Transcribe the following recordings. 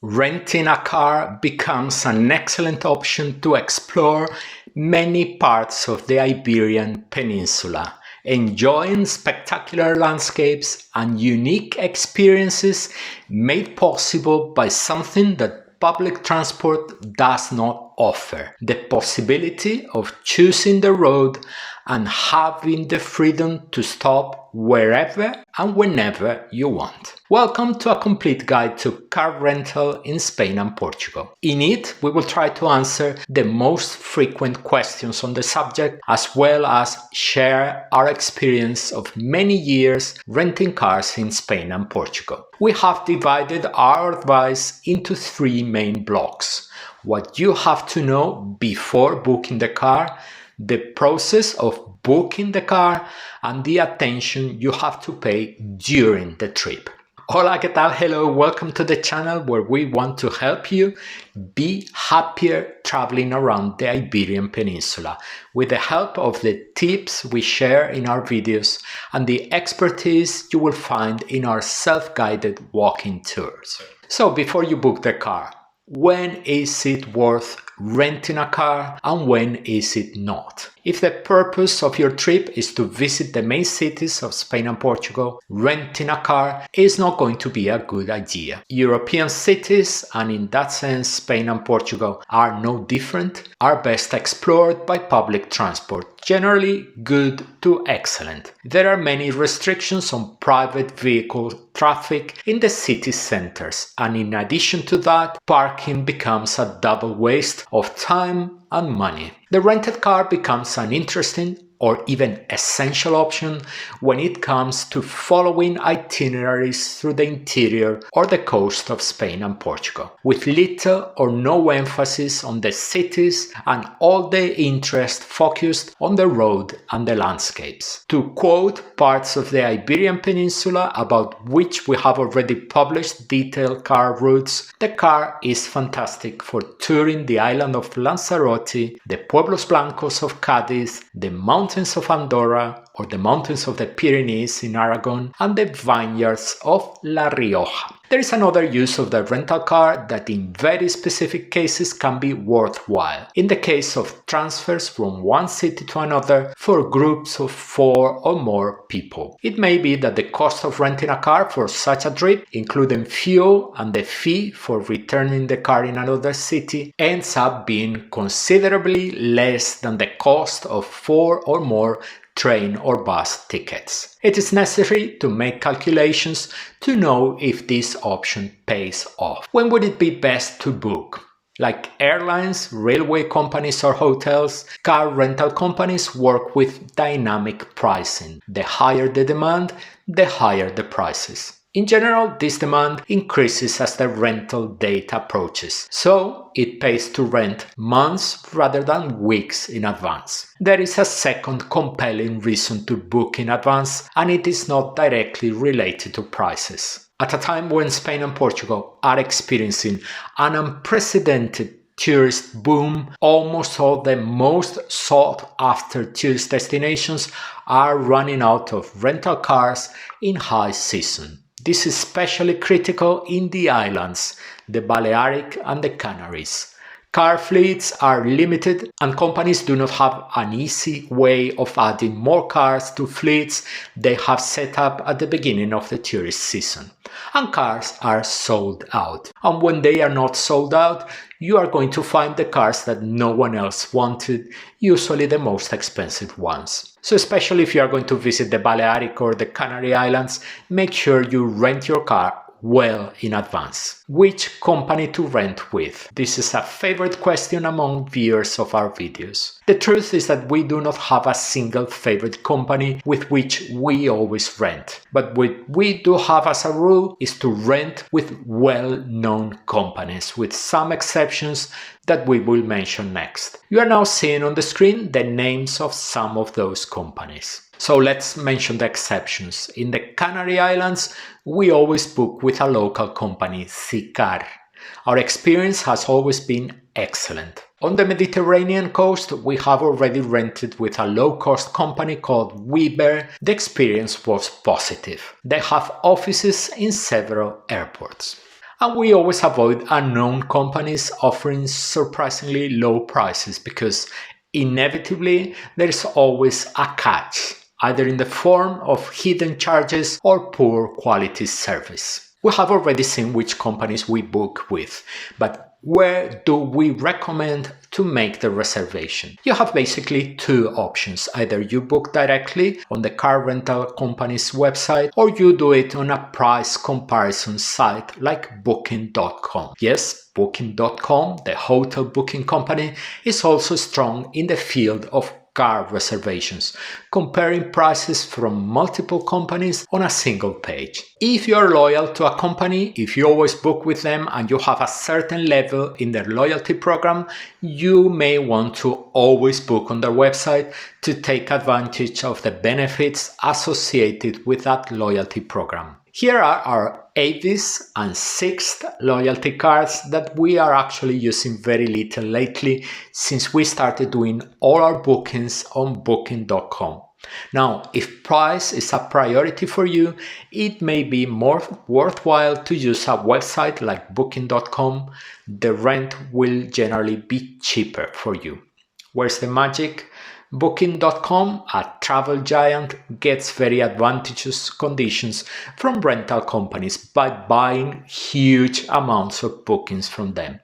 Renting a car becomes an excellent option to explore many parts of the Iberian Peninsula, enjoying spectacular landscapes and unique experiences made possible by something that public transport does not offer: the possibility of choosing the road and having the freedom to stop wherever and whenever you want. Welcome to a complete guide to car rental in Spain and Portugal. In it, we will try to answer the most frequent questions on the subject, as well as share our experience of many years renting cars in Spain and Portugal. We have divided our advice into three main blocks: what you have to know before booking the car, the process of booking the car, and the attention you have to pay during the trip. Hola, ¿qué tal? Hello, welcome to the channel where we want to help you be happier traveling around the Iberian Peninsula with the help of the tips we share in our videos and the expertise you will find in our self-guided walking tours. So before you book the car, when is it worth renting a car and when is it not? If the purpose of your trip is to visit the main cities of Spain and Portugal, renting a car is not going to be a good idea. European cities, and in that sense Spain and Portugal are no different, are best explored by public transport, generally good to excellent. There are many restrictions on private vehicle traffic in the city centers, and in addition to that, parking becomes a double waste of time and money. The rented car becomes an interesting or even essential option when it comes to following itineraries through the interior or the coast of Spain and Portugal, with little or no emphasis on the cities and all the interest focused on the road and the landscapes. To quote parts of the Iberian Peninsula about which we have already published detailed car routes, the car is fantastic for touring the island of Lanzarote, the Pueblos Blancos of Cádiz, the mountains of Andorra, or the mountains of the Pyrenees in Aragon, and the vineyards of La Rioja. There is another use of the rental car that in very specific cases can be worthwhile. In the case of transfers from one city to another for groups of 4 or more people. It may be that the cost of renting a car for such a trip, including fuel and the fee for returning the car in another city, ends up being considerably less than the cost of 4 or more train or bus tickets. It is necessary to make calculations to know if this option pays off. When would it be best to book? Like airlines, railway companies or hotels, car rental companies work with dynamic pricing. The higher the demand, the higher the prices. In general, this demand increases as the rental date approaches, so it pays to rent months rather than weeks in advance. There is a second compelling reason to book in advance, and it is not directly related to prices. At a time when Spain and Portugal are experiencing an unprecedented tourist boom, almost all the most sought-after tourist destinations are running out of rental cars in high season. This is especially critical in the islands, the Balearic and the Canaries. Car fleets are limited and companies do not have an easy way of adding more cars to fleets they have set up at the beginning of the tourist season. And cars are sold out. And when they are not sold out, you are going to find the cars that no one else wanted, usually the most expensive ones. So especially if you are going to visit the Balearic or the Canary Islands, make sure you rent your car well in advance. Which company to rent with? This is a favorite question among viewers of our videos. The truth is that we do not have a single favorite company with which we always rent, but what we do have as a rule is to rent with well-known companies, with some exceptions that we will mention next. You are now seeing on the screen the names of some of those companies. So let's mention the exceptions. In the Canary Islands, we always book with a local company, Sicar. Our experience has always been excellent. On the Mediterranean coast, we have already rented with a low-cost company called Weber. The experience was positive. They have offices in several airports. And we always avoid unknown companies offering surprisingly low prices because inevitably there's always a catch, either in the form of hidden charges or poor quality service. We have already seen which companies we book with, but where do we recommend to make the reservation? You have basically two options. Either you book directly on the car rental company's website, or you do it on a price comparison site like Booking.com. Yes, Booking.com, the hotel booking company, is also strong in the field of car reservations, comparing prices from multiple companies on a single page. If you are loyal to a company, if you always book with them and you have a certain level in their loyalty program, you may want to always book on their website to take advantage of the benefits associated with that loyalty program. Here are our 8th and 6th loyalty cards that we are actually using very little lately since we started doing all our bookings on Booking.com. Now, if price is a priority for you, it may be more worthwhile to use a website like Booking.com. The rent will generally be cheaper for you. Where's the magic? Booking.com, a travel giant, gets very advantageous conditions from rental companies by buying huge amounts of bookings from them.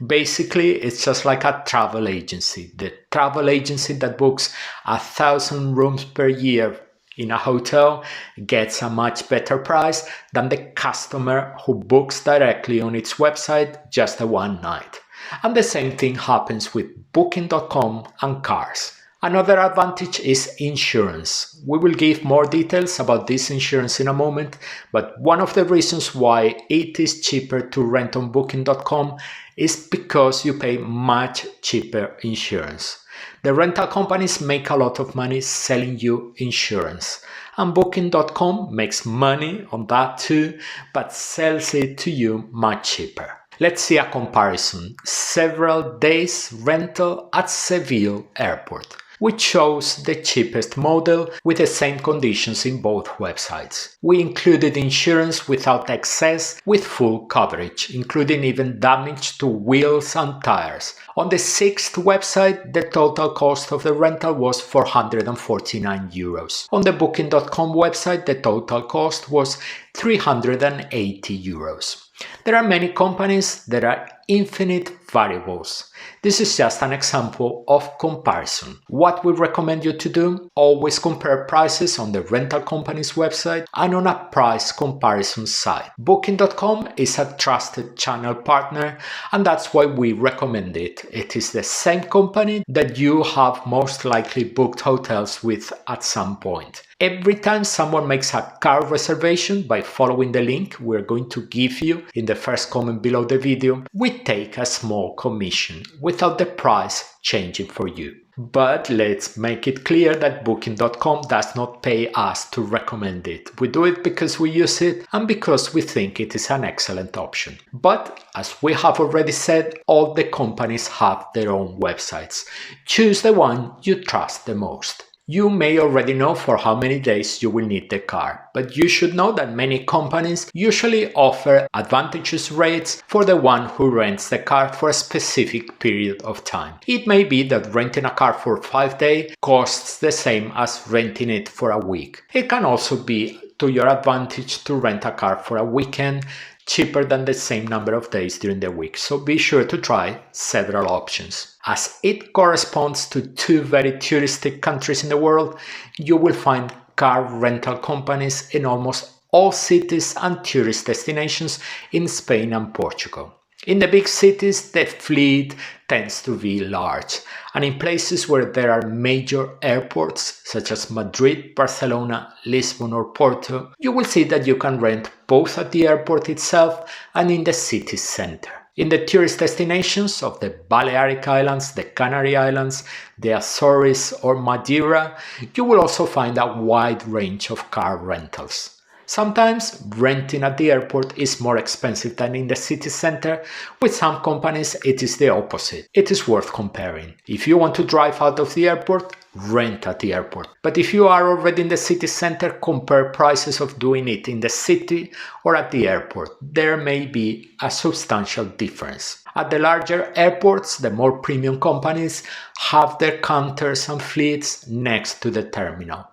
Basically, it's just like a travel agency. The travel agency that books 1,000 rooms per year in a hotel gets a much better price than the customer who books directly on its website just a one night. And the same thing happens with Booking.com and cars. Another advantage is insurance. We will give more details about this insurance in a moment, but one of the reasons why it is cheaper to rent on Booking.com is because you pay much cheaper insurance. The rental companies make a lot of money selling you insurance, and Booking.com makes money on that too, but sells it to you much cheaper. Let's see a comparison. Several days rental at Seville Airport, which shows the cheapest model with the same conditions in both websites. We included insurance without excess with full coverage, including even damage to wheels and tires. On the 6th website, the total cost of the rental was 449 euros. On the Booking.com website, the total cost was 380 euros. There are many companies, there are infinite variables. This is just an example of comparison. What we recommend you to do? Always compare prices on the rental company's website and on a price comparison site. Booking.com is a trusted channel partner, and that's why we recommend it. It is the same company that you have most likely booked hotels with at some point. Every time someone makes a car reservation by following the link we're going to give you in the first comment below the video, we take a small commission without the price changing for you. But let's make it clear that Booking.com does not pay us to recommend it. We do it because we use it and because we think it is an excellent option. But as we have already said, all the companies have their own websites. Choose the one you trust the most. You may already know for how many days you will need the car, but you should know that many companies usually offer advantageous rates for the one who rents the car for a specific period of time. It may be that renting a car for 5 days costs the same as renting it for a week. It can also be to your advantage to rent a car for a weekend, cheaper than the same number of days during the week, so be sure to try several options. As it corresponds to two very touristic countries in the world, you will find car rental companies in almost all cities and tourist destinations in Spain and Portugal. In the big cities, the fleet tends to be large, and in places where there are major airports such as Madrid, Barcelona, Lisbon or Porto, you will see that you can rent both at the airport itself and in the city center. In the tourist destinations of the Balearic Islands, the Canary Islands, the Azores or Madeira, you will also find a wide range of car rentals. Sometimes renting at the airport is more expensive than in the city center. With some companies it is the opposite. It is worth comparing. If you want to drive out of the airport, rent at the airport. But if you are already in the city center, compare prices of doing it in the city or at the airport. There may be a substantial difference. At the larger airports, the more premium companies have their counters and fleets next to the terminal.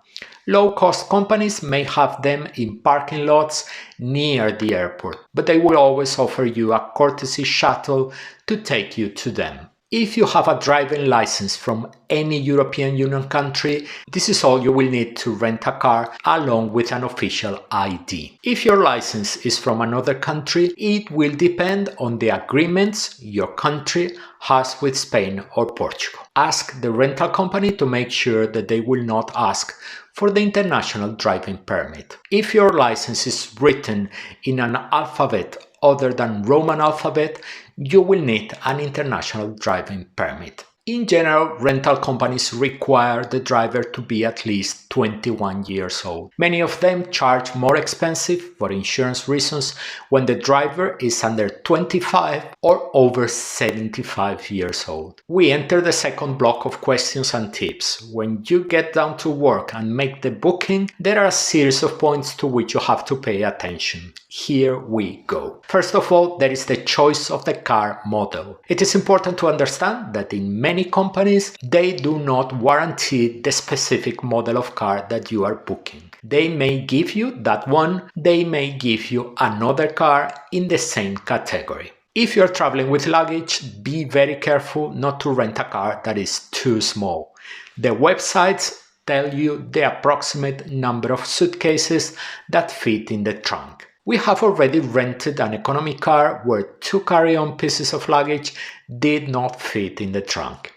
Low-cost companies may have them in parking lots near the airport, but they will always offer you a courtesy shuttle to take you to them. If you have a driving license from any European Union country, this is all you will need to rent a car along with an official ID. If your license is from another country, it will depend on the agreements your country has with Spain or Portugal. Ask the rental company to make sure that they will not ask for the international driving permit. If your license is written in an alphabet other than Roman alphabet, you will need an international driving permit. In general, rental companies require the driver to be at least 21 years old. Many of them charge more expensive for insurance reasons when the driver is under 25 or over 75 years old. We enter the second block of questions and tips. When you get down to work and make the booking, there are a series of points to which you have to pay attention. Here we go. First of all, there is the choice of the car model. It is important to understand that in many companies, they do not guarantee the specific model of car that you are booking. They may give you that one, they may give you another car in the same category. If you're traveling with luggage, be very careful not to rent a car that is too small. The websites tell you the approximate number of suitcases that fit in the trunk. We have already rented an economy car where 2 carry-on pieces of luggage did not fit in the trunk.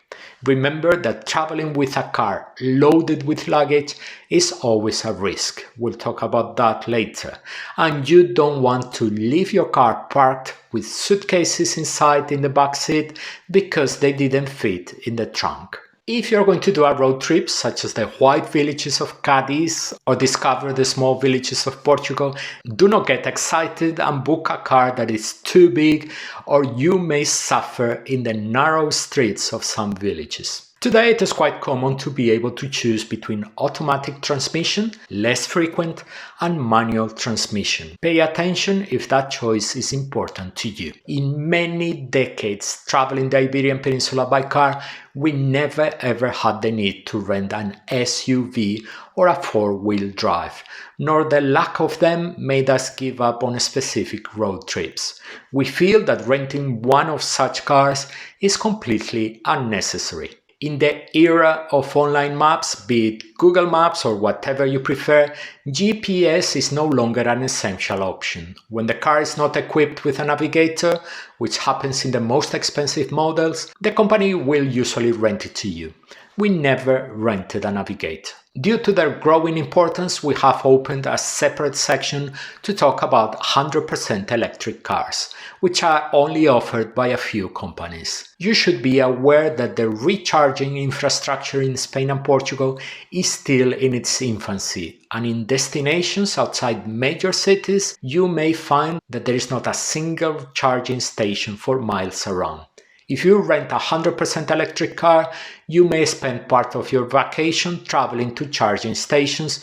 Remember that traveling with a car loaded with luggage is always a risk. We'll talk about that later. And you don't want to leave your car parked with suitcases inside in the back seat because they didn't fit in the trunk. If you're going to do a road trip, such as the white villages of Cadiz or discover the small villages of Portugal, do not get excited and book a car that is too big, or you may suffer in the narrow streets of some villages. Today it is quite common to be able to choose between automatic transmission, less frequent, and manual transmission. Pay attention if that choice is important to you. In many decades traveling the Iberian Peninsula by car, we never ever had the need to rent an SUV or a four-wheel drive, nor the lack of them made us give up on specific road trips. We feel that renting one of such cars is completely unnecessary. In the era of online maps, be it Google Maps or whatever you prefer, GPS is no longer an essential option. When the car is not equipped with a navigator, which happens in the most expensive models, the company will usually rent it to you. We never rented a navigator. Due to their growing importance, we have opened a separate section to talk about 100% electric cars, which are only offered by a few companies. You should be aware that the recharging infrastructure in Spain and Portugal is still in its infancy, and in destinations outside major cities, you may find that there is not a single charging station for miles around. If you rent a 100% electric car, you may spend part of your vacation traveling to charging stations,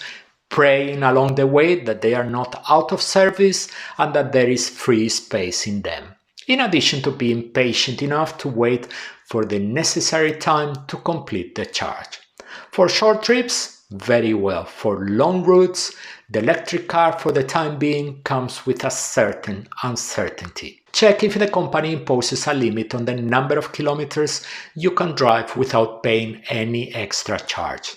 praying along the way that they are not out of service and that there is free space in them, in addition to being patient enough to wait for the necessary time to complete the charge. For short trips, very well. For long routes, the electric car for the time being comes with a certain uncertainty. Check if the company imposes a limit on the number of kilometers you can drive without paying any extra charge.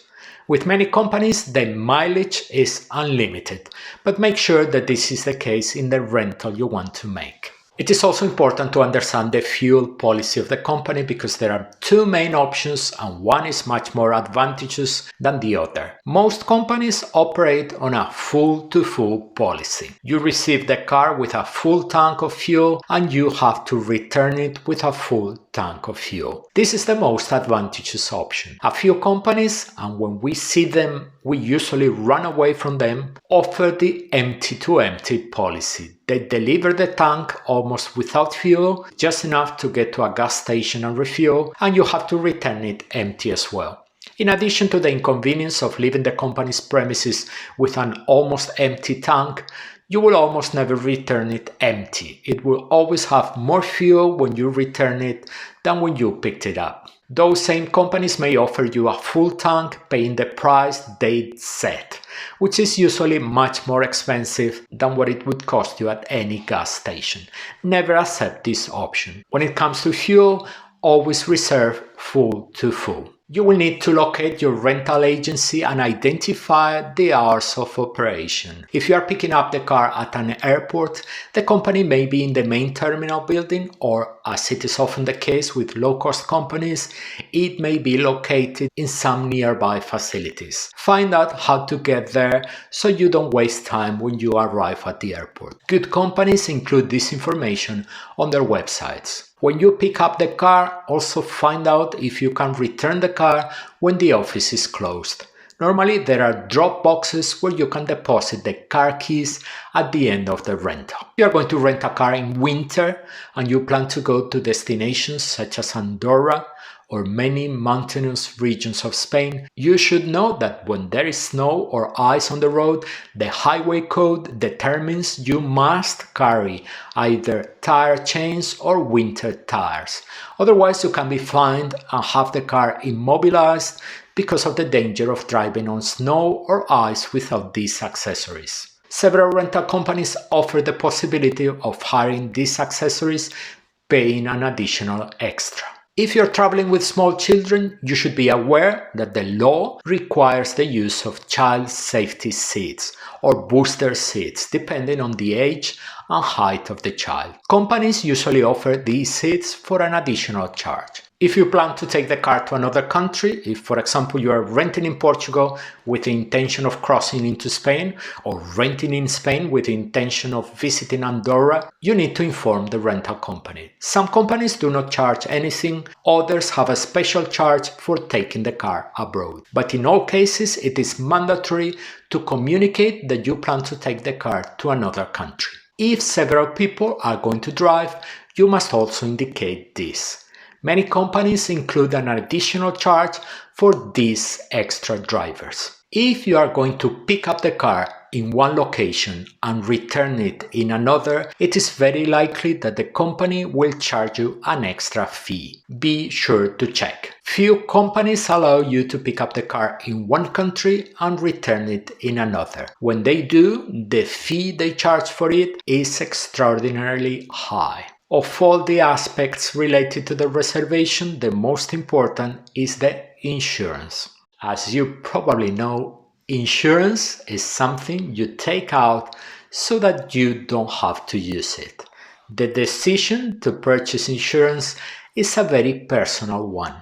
With many companies, the mileage is unlimited, but make sure that this is the case in the rental you want to make. It is also important to understand the fuel policy of the company because there are two main options and one is much more advantageous than the other. Most companies operate on a full-to-full policy. You receive the car with a full tank of fuel and you have to return it with a full tank of fuel. This is the most advantageous option. A few companies, and when we see them, we usually run away from them, offer the empty-to-empty policy. They deliver the tank almost without fuel, just enough to get to a gas station and refuel, and you have to return it empty as well. In addition to the inconvenience of leaving the company's premises with an almost empty tank, you will almost never return it empty. It will always have more fuel when you return it than when you picked it up. Those same companies may offer you a full tank paying the price they set, which is usually much more expensive than what it would cost you at any gas station. Never accept this option. When it comes to fuel, always reserve full to full. You will need to locate your rental agency and identify the hours of operation. If you are picking up the car at an airport, the company may be in the main terminal building, or as it is often the case with low-cost companies, it may be located in some nearby facilities. Find out how to get there so you don't waste time when you arrive at the airport. Good companies include this information on their websites. When you pick up the car, also find out if you can return the car when the office is closed. Normally, there are drop boxes where you can deposit the car keys at the end of the rental. If you are going to rent a car in winter and you plan to go to destinations such as Andorra or many mountainous regions of Spain, you should know that when there is snow or ice on the road, the highway code determines you must carry either tire chains or winter tires. Otherwise, you can be fined and have the car immobilized because of the danger of driving on snow or ice without these accessories. Several rental companies offer the possibility of hiring these accessories, paying an additional extra. If you're traveling with small children, you should be aware that the law requires the use of child safety seats or booster seats, depending on the age and height of the child. Companies usually offer these seats for an additional charge. If you plan to take the car to another country, if for example you are renting in Portugal with the intention of crossing into Spain, or renting in Spain with the intention of visiting Andorra, you need to inform the rental company. Some companies do not charge anything, others have a special charge for taking the car abroad. But in all cases, it is mandatory to communicate that you plan to take the car to another country. If several people are going to drive, you must also indicate this. Many companies include an additional charge for these extra drivers. If you are going to pick up the car in one location and return it in another, it is very likely that the company will charge you an extra fee. Be sure to check. Few companies allow you to pick up the car in one country and return it in another. When they do, the fee they charge for it is extraordinarily high. Of all the aspects related to the reservation, the most important is the insurance. As you probably know, insurance is something you take out so that you don't have to use it. The decision to purchase insurance is a very personal one.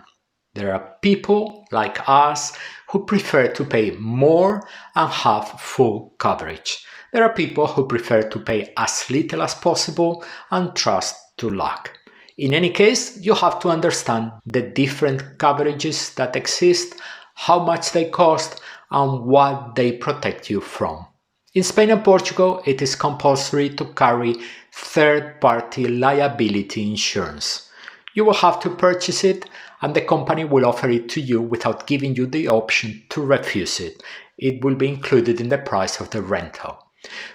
There are people like us who prefer to pay more and have full coverage. There are people who prefer to pay as little as possible and trust to luck. In any case, you have to understand the different coverages that exist, how much they cost, and what they protect you from. In Spain and Portugal, it is compulsory to carry third-party liability insurance. You will have to purchase it, and the company will offer it to you without giving you the option to refuse it. It will be included in the price of the rental.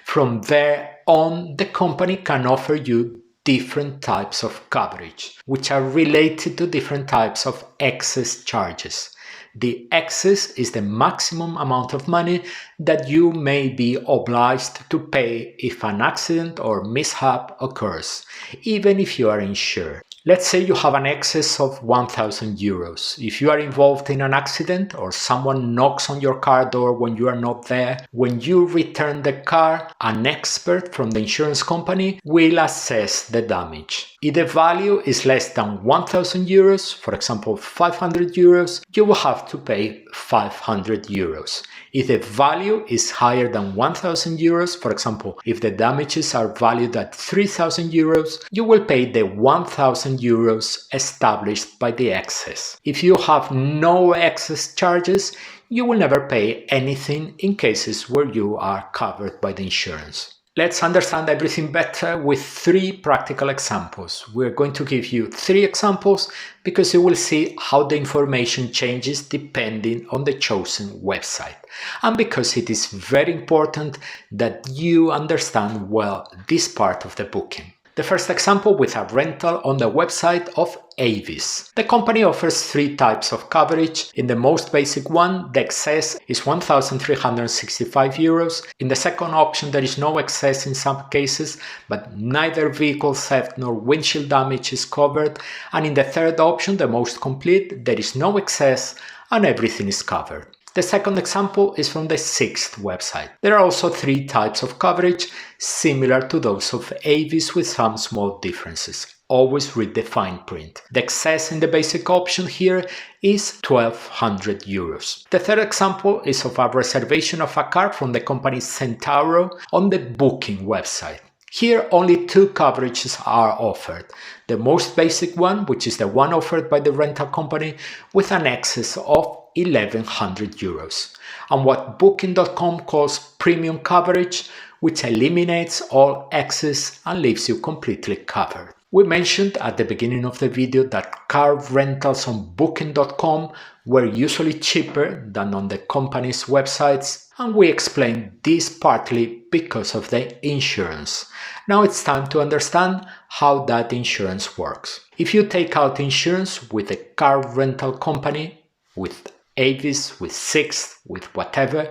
From there on, the company can offer you different types of coverage, which are related to different types of excess charges. The excess is the maximum amount of money that you may be obliged to pay if an accident or mishap occurs, even if you are insured. Let's say you have an excess of 1,000 euros. If you are involved in an accident or someone knocks on your car door when you are not there, when you return the car, an expert from the insurance company will assess the damage. If the value is less than 1,000 euros, for example 500 euros, you will have to pay 500 euros. If the value is higher than 1,000 euros, for example, if the damages are valued at 3,000 euros, you will pay the 1,000 euros established by the excess. If you have no excess charges, you will never pay anything in cases where you are covered by the insurance. Let's understand everything better with 3 practical examples. We're going to give you 3 examples because you will see how the information changes depending on the chosen website, and because it is very important that you understand well this part of the booking. The first example with a rental on the website of Avis. The company offers 3 types of coverage. In the most basic one, the excess is €1,365. In the second option, there is no excess in some cases, but neither vehicle theft nor windshield damage is covered. And in the third option, the most complete, there is no excess and everything is covered. The second example is from the Sixt website. There are also 3 types of coverage, similar to those of Avis with some small differences. Always read the fine print. The excess in the basic option here is €1,200. The third example is of a reservation of a car from the company Centauro on the Booking website. Here only 2 coverages are offered. The most basic one, which is the one offered by the rental company, with an excess of €1,100, and what Booking.com calls premium coverage, which eliminates all excess and leaves you completely covered. We mentioned at the beginning of the video that car rentals on Booking.com were usually cheaper than on the company's websites, and we explained this partly because of the insurance. Now it's time to understand how that insurance works. If you take out insurance with a car rental company, with Avis, with Sixt, with whatever,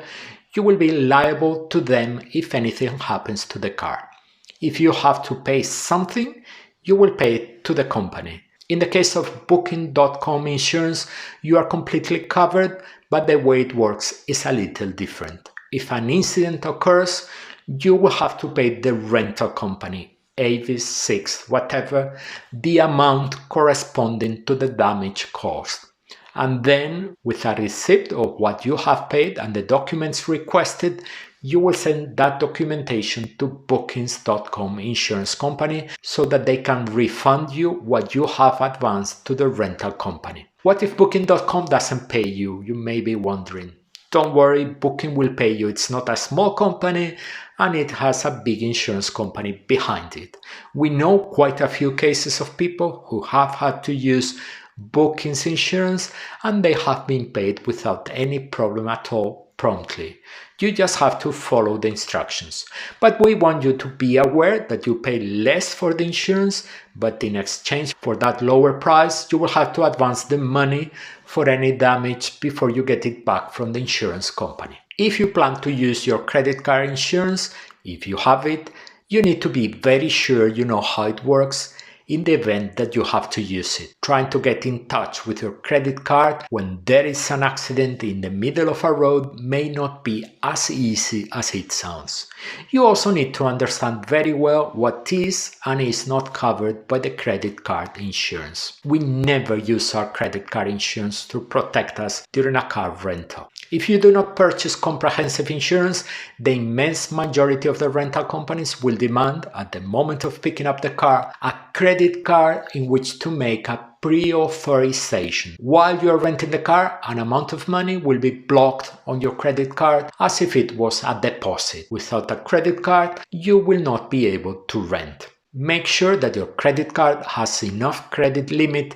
you will be liable to them if anything happens to the car. If you have to pay something, you will pay it to the company. In the case of Booking.com insurance, you are completely covered, but the way it works is a little different. If an incident occurs, you will have to pay the rental company, Avis, Sixt, whatever, the amount corresponding to the damage caused. And then, with a receipt of what you have paid and the documents requested, you will send that documentation to Bookings.com insurance company so that they can refund you what you have advanced to the rental company. What if Booking.com doesn't pay you? You may be wondering. Don't worry, Booking will pay you. It's not a small company and it has a big insurance company behind it. We know quite a few cases of people who have had to use Booking's insurance and they have been paid without any problem at all promptly. You just have to follow the instructions. But we want you to be aware that you pay less for the insurance, but in exchange for that lower price, you will have to advance the money for any damage before you get it back from the insurance company. If you plan to use your credit card insurance, if you have it, you need to be very sure you know how it works in the event that you have to use it. Trying to get in touch with your credit card when there is an accident in the middle of a road may not be as easy as it sounds. You also need to understand very well what is and is not covered by the credit card insurance. We never use our credit card insurance to protect us during a car rental. If you do not purchase comprehensive insurance, the immense majority of the rental companies will demand, at the moment of picking up the car, a credit card in which to make a pre-authorization. While you are renting the car, an amount of money will be blocked on your credit card as if it was a deposit. Without a credit card, you will not be able to rent. Make sure that your credit card has enough credit limit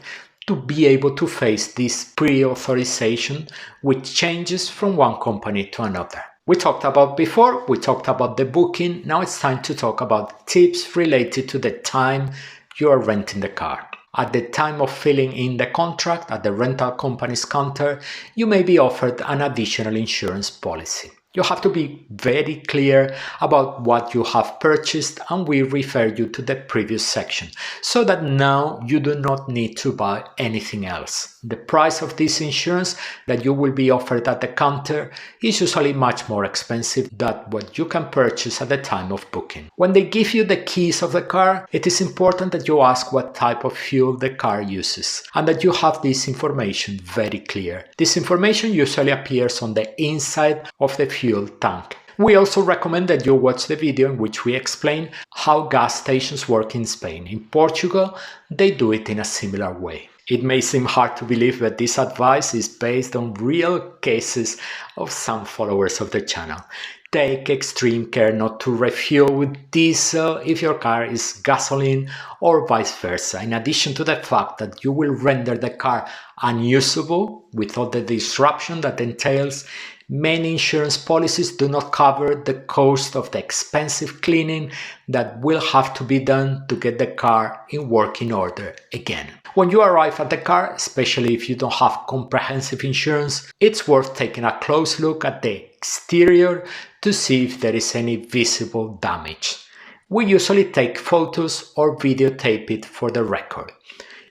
to be able to face this pre-authorization, which changes from one company to another. We talked about the booking. Now it's time to talk about tips related to the time you are renting the car. At the time of filling in the contract at the rental company's counter, you may be offered an additional insurance policy. You have to be very clear about what you have purchased, and we refer you to the previous section so that now you do not need to buy anything else. The price of this insurance that you will be offered at the counter is usually much more expensive than what you can purchase at the time of booking. When they give you the keys of the car, it is important that you ask what type of fuel the car uses and that you have this information very clear. This information usually appears on the inside of the fuel tank. We also recommend that you watch the video in which we explain how gas stations work in Spain. In Portugal, they do it in a similar way. It may seem hard to believe that this advice is based on real cases of some followers of the channel. Take extreme care not to refuel with diesel if your car is gasoline or vice versa, in addition to the fact that you will render the car unusable with all the disruption that entails. Many insurance policies do not cover the cost of the expensive cleaning that will have to be done to get the car in working order again. When you arrive at the car, especially if you don't have comprehensive insurance, it's worth taking a close look at the exterior to see if there is any visible damage. We usually take photos or videotape it for the record.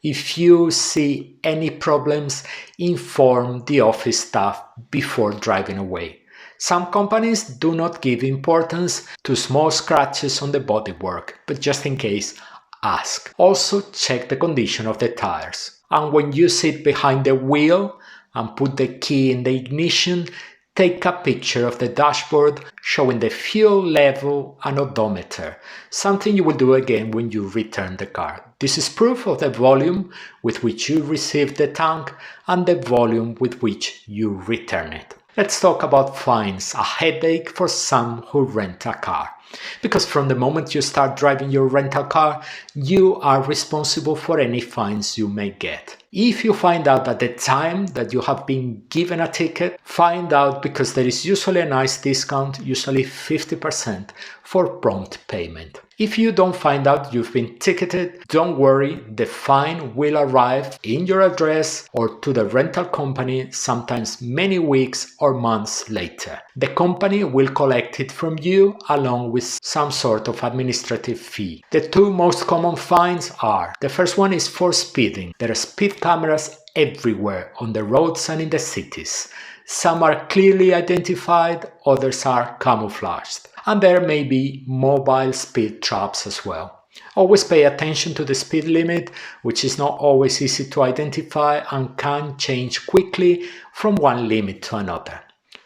If you see any problems, inform the office staff before driving away. Some companies do not give importance to small scratches on the bodywork, but just in case, ask. Also, check the condition of the tires. And when you sit behind the wheel and put the key in the ignition, take a picture of the dashboard showing the fuel level and odometer, something you will do again when you return the car. This is proof of the volume with which you received the tank and the volume with which you return it. Let's talk about fines, a headache for some who rent a car. Because from the moment you start driving your rental car, you are responsible for any fines you may get. If you find out at the time that you have been given a ticket, find out because there is usually a nice discount, usually 50% for prompt payment. If you don't find out you've been ticketed, don't worry, the fine will arrive in your address or to the rental company sometimes many weeks or months later. The company will collect it from you along with some sort of administrative fee. The two most common fines are: the first one is for speeding. There are speed cameras everywhere on the roads and in the cities. Some are clearly identified, others are camouflaged. And there may be mobile speed traps as well. Always pay attention to the speed limit, which is not always easy to identify and can change quickly from one limit to another.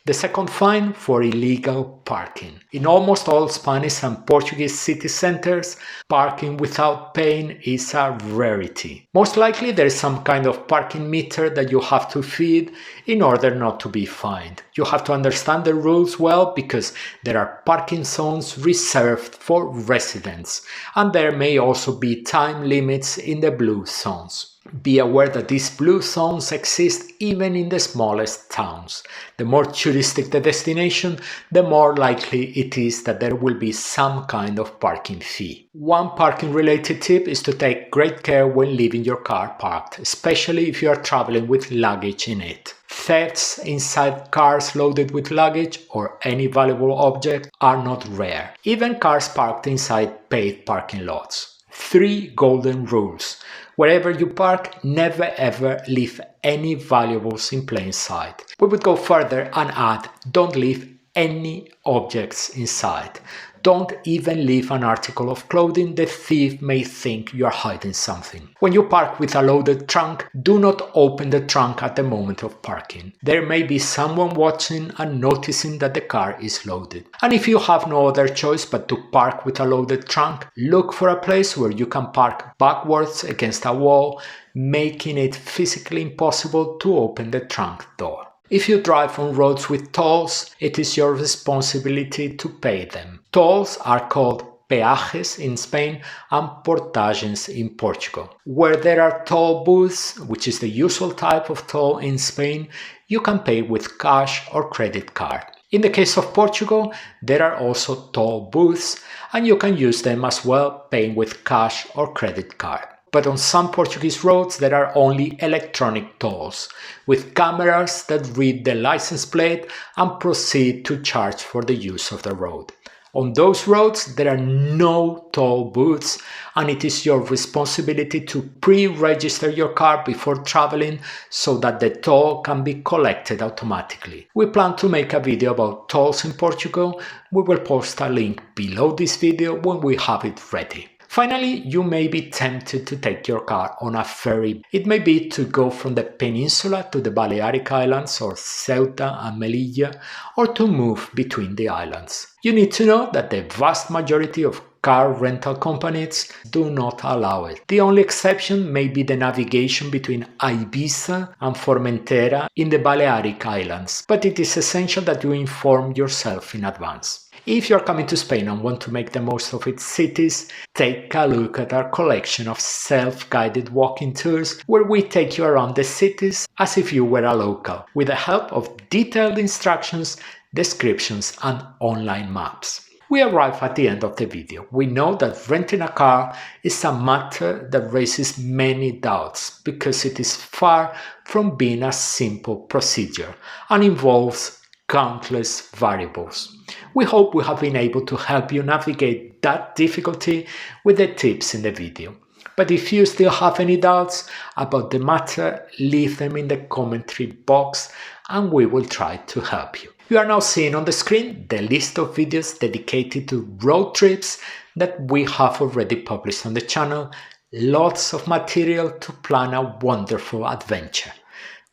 The second fine for illegal parking. In almost all Spanish and Portuguese city centers, parking without paying is a rarity. Most likely there is some kind of parking meter that you have to feed in order not to be fined. You have to understand the rules well because there are parking zones reserved for residents, and there may also be time limits in the blue zones. Be aware that these blue zones exist even in the smallest towns. The more touristic the destination, the more likely it is that there will be some kind of parking fee. One parking related tip is to take great care when leaving your car parked, especially if you are traveling with luggage in it. Thefts inside cars loaded with luggage or any valuable object are not rare, even cars parked inside paid parking lots. 3 golden rules. Wherever you park, never ever leave any valuables in plain sight. We would go further and add, don't leave any objects inside. Don't even leave an article of clothing, the thief may think you are hiding something. When you park with a loaded trunk, do not open the trunk at the moment of parking. There may be someone watching and noticing that the car is loaded. And if you have no other choice but to park with a loaded trunk, look for a place where you can park backwards against a wall, making it physically impossible to open the trunk door. If you drive on roads with tolls, it is your responsibility to pay them. Tolls are called peajes in Spain and portagens in Portugal. Where there are toll booths, which is the usual type of toll in Spain, you can pay with cash or credit card. In the case of Portugal, there are also toll booths and you can use them as well, paying with cash or credit card. But on some Portuguese roads there are only electronic tolls, with cameras that read the license plate and proceed to charge for the use of the road. On those roads there are no toll booths and it is your responsibility to pre-register your car before traveling so that the toll can be collected automatically. We plan to make a video about tolls in Portugal. We will post a link below this video when we have it ready. Finally, you may be tempted to take your car on a ferry. It may be to go from the peninsula to the Balearic Islands or Ceuta and Melilla, or to move between the islands. You need to know that the vast majority of car rental companies do not allow it. The only exception may be the navigation between Ibiza and Formentera in the Balearic Islands, but it is essential that you inform yourself in advance. If you're coming to Spain and want to make the most of its cities, take a look at our collection of self-guided walking tours where we take you around the cities as if you were a local, with the help of detailed instructions, descriptions and online maps. We arrive at the end of the video. We know that renting a car is a matter that raises many doubts because it is far from being a simple procedure and involves countless variables. We hope we have been able to help you navigate that difficulty with the tips in the video. But if you still have any doubts about the matter, leave them in the commentary box and we will try to help you. You are now seeing on the screen the list of videos dedicated to road trips that we have already published on the channel. Lots of material to plan a wonderful adventure.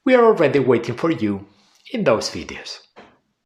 We are already waiting for you in those videos.